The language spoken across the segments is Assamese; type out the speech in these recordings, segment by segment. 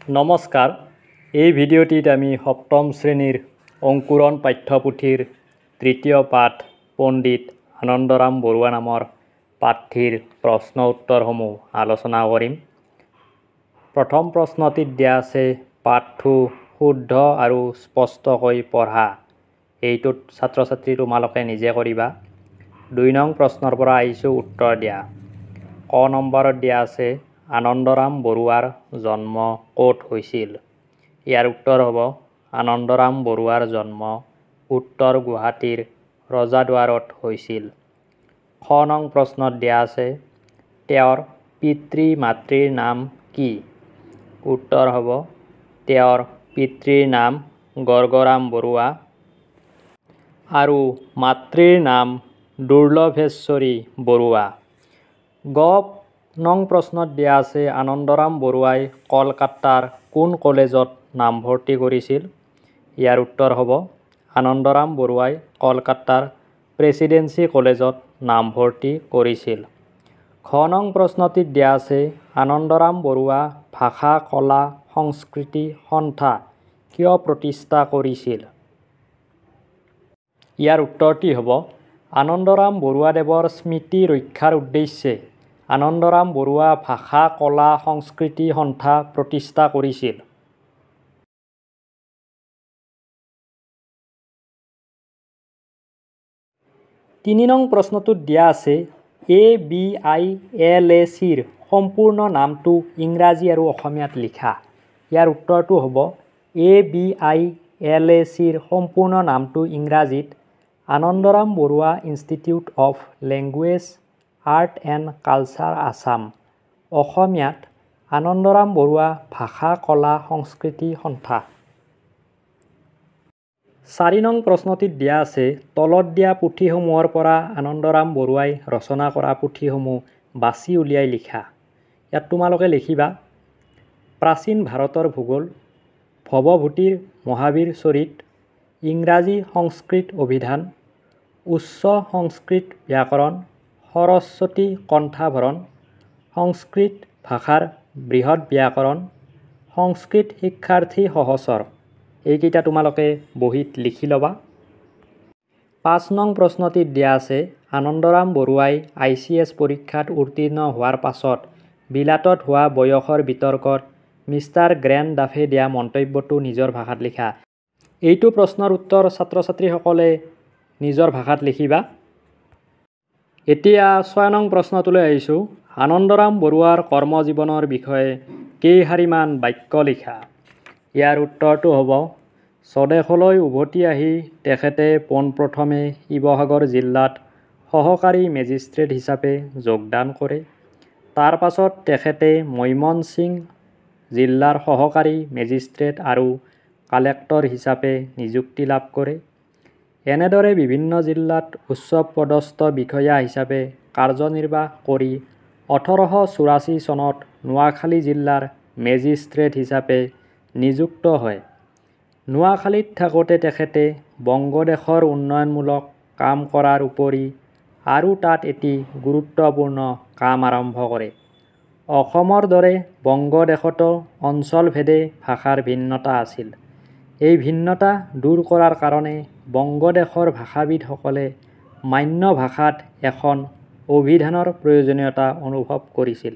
নমস্কাৰ এই ভিডিঅ'টিত আমি সপ্তম শ্ৰেণীৰ অংকুৰণ পাঠ্যপুথিৰ তৃতীয় পাঠ পণ্ডিত আনন্দৰাম বৰুৱা নামৰ পাঠটিৰ প্ৰশ্ন উত্তৰসমূহ আলোচনা কৰিম। প্ৰথম প্ৰশ্নটিত দিয়া আছে পাঠটো শুদ্ধ আৰু স্পষ্টকৈ পঢ়া। এইটোত ছাত্ৰ ছাত্ৰী তোমালোকে নিজে কৰিবা। 2 নং প্ৰশ্নৰ পৰা আহিছোঁ উত্তৰ দিয়া। ক নম্বৰত দিয়া আছে আনন্দৰাম বৰুৱাৰ জন্ম ক'ত হৈছিল? ইয়াৰ উত্তৰ হ'ব আনন্দৰাম বৰুৱাৰ জন্ম উত্তৰ গুৱাহাটীৰ ৰজাদুৱাৰত হৈছিল। খ নং প্ৰশ্নত দিয়া আছে তেওঁৰ পিতৃ মাতৃৰ নাম কি? উত্তৰ হ'ব তেওঁৰ পিতৃৰ নাম গৰ্গৰাম বৰুৱা আৰু মাতৃৰ নাম দুৰ্লভেশ্বৰী বৰুৱা। গ নং প্ৰশ্নত দিয়া আছে আনন্দৰাম বৰুৱাই কলকাতাৰ কোন কলেজত নামভৰ্তি কৰিছিল? ইয়াৰ উত্তৰ হ'ব আনন্দৰাম বৰুৱাই কলকাতাৰ প্ৰেচিডেন্সি কলেজত নামভৰ্তি কৰিছিল। খ নং প্ৰশ্নটিত দিয়া আছে আনন্দৰাম বৰুৱা ভাষা কলা সংস্কৃতি সন্থা কিয় প্ৰতিষ্ঠা কৰিছিল? ইয়াৰ উত্তৰটি হ'ব আনন্দৰাম বৰুৱাদেৱৰ স্মৃতি ৰক্ষাৰ উদ্দেশ্যে আনন্দৰাম বৰুৱা ভাষা কলা সংস্কৃতি সন্থা প্ৰতিষ্ঠা কৰিছিল। 3 নং প্ৰশ্নটোত দিয়া আছে ABILACৰ সম্পূৰ্ণ নামটো ইংৰাজী আৰু অসমীয়াত লিখা। ইয়াৰ উত্তৰটো হ'ব ABILACৰ সম্পূৰ্ণ নামটো ইংৰাজীত Anandaram Barua institute of language art and culture Assam, অসমীয়াত আনন্দৰাম বৰুৱা ভাষা কলা সংস্কৃতি সন্থা। 4 নং প্ৰশ্নটিত দিয়া আছে তলত দিয়া পুথিসমূহৰ পৰা আনন্দৰাম বৰুৱাই ৰচনা কৰা পুথিসমূহ বাছি উলিয়াই লিখা। ইয়াত তোমালোকে লিখিবা প্ৰাচীন ভাৰতৰ ভূগোল, ভৱভূতিৰ মহাবীৰ চৰিত, ইংৰাজী সংস্কৃত অভিধান, উচ্চ সংস্কৃত ব্যাকৰণ, সৰস্বতী কণ্ঠাভৰণ, সংস্কৃত ভাষাৰ বৃহৎ ব্যাকৰণ, সংস্কৃত শিক্ষাৰ্থী সহচৰ। এইকেইটা তোমালোকে বহীত লিখি ল'বা। 5 নং প্ৰশ্নটিত দিয়া আছে আনন্দৰাম বৰুৱাই ICS পৰীক্ষাত উত্তীৰ্ণ হোৱাৰ পাছত বিলাতত হোৱা বয়সৰ বিতৰ্কত মিষ্টাৰ গ্ৰেণ্ড ডাফে দিয়া মন্তব্যটো নিজৰ ভাষাত লিখা। এইটো প্ৰশ্নৰ উত্তৰ ছাত্ৰ ছাত্ৰীসকলে নিজৰ ভাষাত লিখিবা। এতিয়া 6 নং প্ৰশ্নটোলৈ আহিছোঁ আনন্দৰাম বৰুৱাৰ কৰ্মজীৱনৰ বিষয়ে কেইশাৰীমান বাক্য লিখা। ইয়াৰ উত্তৰটো হ'ব স্বদেশলৈ উভতি আহি তেখেতে পোনপ্ৰথমে শিৱসাগৰ জিলাত সহকাৰী মেজিষ্ট্ৰেট হিচাপে যোগদান কৰে। তাৰ পাছত তেখেতে মৈমনসিং জিলাৰ সহকাৰী মেজিষ্ট্ৰেট আৰু কালেক্টৰ হিচাপে নিযুক্তি লাভ কৰে। এনেদৰে বিভিন্ন জিলাত উচ্চপদস্থ বিষয়া হিচাপে কাৰ্যনিৰ্বাহ কৰি 1884 চনত নোয়াখালী জিলাৰ মেজিষ্ট্ৰেট হিচাপে নিযুক্ত হয়। নোয়াখালীত থাকোঁতে তেখেতে বংগদেশৰ উন্নয়নমূলক কাম কৰাৰ উপৰি আৰু তাত এটি গুৰুত্বপূৰ্ণ কাম আৰম্ভ কৰে। অসমৰ দৰে বংগদেশতো অঞ্চলভেদে ভাষাৰ ভিন্নতা আছিল। এই ভিন্নতা দূৰ কৰাৰ কাৰণে বংগদেশৰ ভাষাবিদসকলে মান্য ভাষাত এখন অভিধানৰ প্ৰয়োজনীয়তা অনুভৱ কৰিছিল।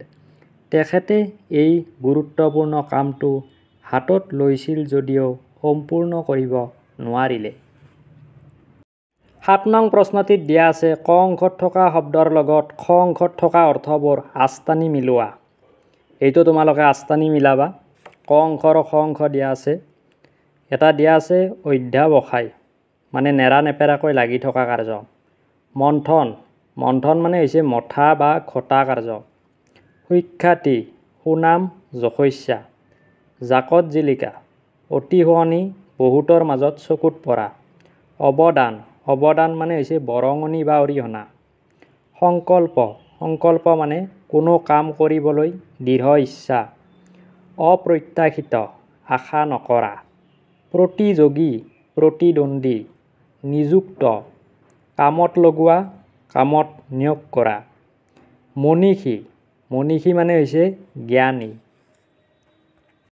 তেখেতে এই গুৰুত্বপূৰ্ণ কামটো হাতত লৈছিল যদিও সম্পূৰ্ণ কৰিব নোৱাৰিলে। 7 নং প্ৰশ্নটিত দিয়া আছে ক অংশত থকা শব্দৰ লগত খ অংশত থকা অৰ্থবোৰ আস্তানি মিলোৱা। এইটো তোমালোকে আস্তানি মিলাবা। ক অংশ আৰু খ অংশ দিয়া আছে। এটা দিয়া আছে অধ্যাৱসায় মানে নেৰা নেপেৰাকৈ লাগি থকা কাৰ্য। মন্থন, মন্থন মানে হৈছে মথা বা ঘটা কাৰ্য। সুখ্যাতি, সুনাম যশস্যা। জাকত জিলিকা, অতি শুৱনি বহুতৰ মাজত চকুত পৰা। অৱদান, অৱদান মানে হৈছে বৰঙণি বা অৰিহণা। সংকল্প, সংকল্প মানে কোনো কাম কৰিবলৈ দৃঢ় ইচ্ছা। অপ্ৰত্যাশিত, আশা নকৰা। প্ৰতিযোগী, প্ৰতিদ্বন্দ্বী। নিযুক্ত, কামত লগোৱা, কামত নিয়োগ কৰা। মনীষী, মনীষী মানে হৈছে জ্ঞানী।